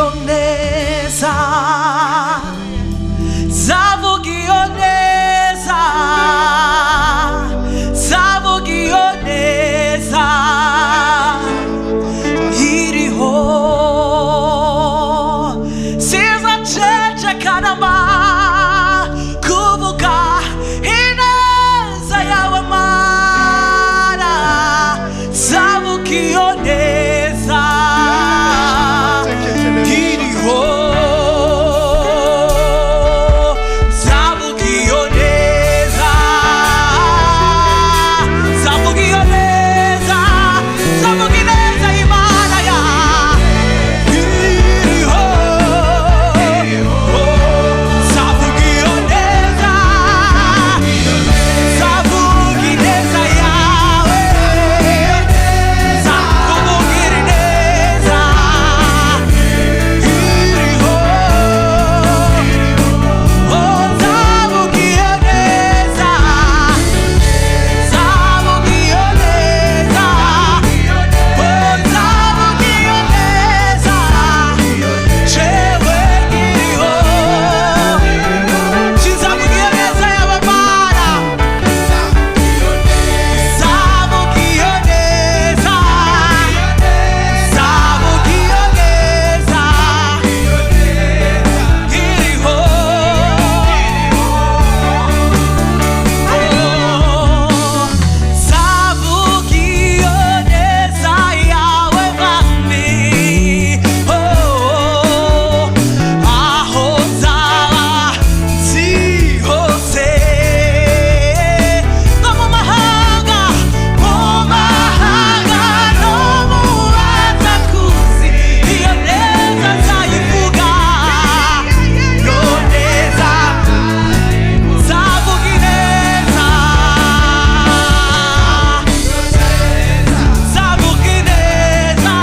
zavugioneza, zavugioneza, zavugioneza iriho sizacecekana kuvuga ineza yawe Mana, zavugioneza iriho zavugioneza, zavugioneza, zavugioneza Imana ya iriho zavugioneza, zavugioneza yawe zavugioneza iriho zavugioneza, zavugioneza zavugioneza jewe iriho zavugioneza yawe Mana, zavugioneza, zavugioneza iriho zavugioneza yawe Mwami, aho nzaba nzi hose no mu mahanga, mu mahanga no mu batakuzi, iyo neza nzayivuga, iyo neza zavugioneza, zavugioneza,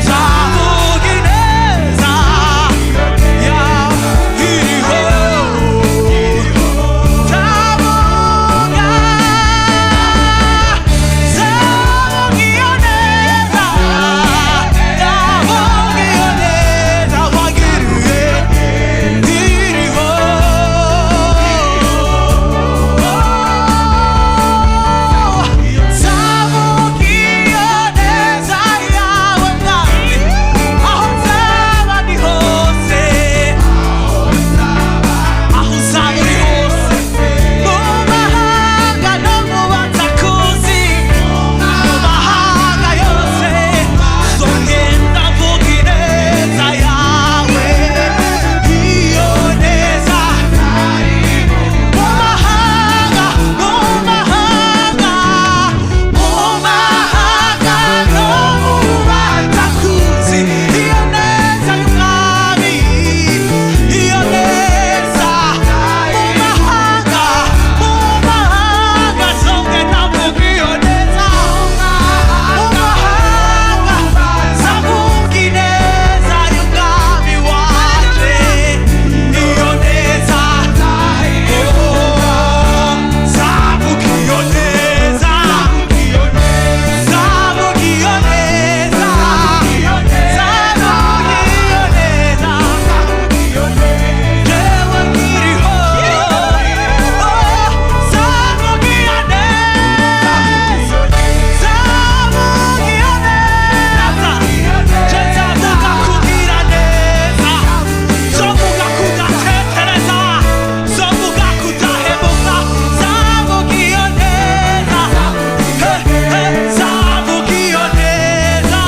zavugioneza ya iriho zavuga, zavugioneza, zavugioneza wagiriye iriho zavugioneza yawe Mwami, aho nzaba ndi hose, aho uzaba uri hose, mu mahanga no mu batakuzi, mu mahanga yose zogenda mvuga ineza yawe, iyo neza mu mahanga, mu mahanga, mu mahanga no mu batakuzi, iyo neza y'Umwami, iyo neza mu mahanga, mu mahanga zogenda mvuga iyo neza, mu mahanga zavuga ineza y'Umwami wanje, iyo neza zavuga iyo neza, zavuga iyo neza, zavuga iyo neza jewe nkiriho, zavuga iyo neza, zavuga iyo neza, je nzavuga kugira neza, zovuga kudatetereza, zovuga kudahemuka, zavuga iyo neza, zavuga iyo neza,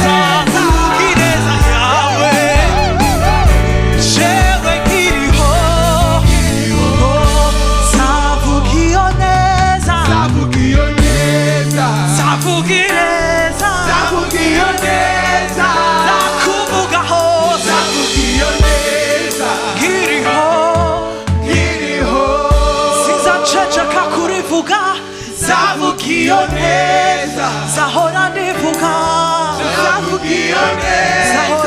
zavuga ineza yawe jewe nkiriho, zavuga iyo neza, zavugioneza, zavuga ineza, zavugioneza, zakuvuga hose zavugioneza, nkiriho, iriho sinzaceceka kurivuga, zavugioneza, zahora ndivuga, zavugioneza. zahora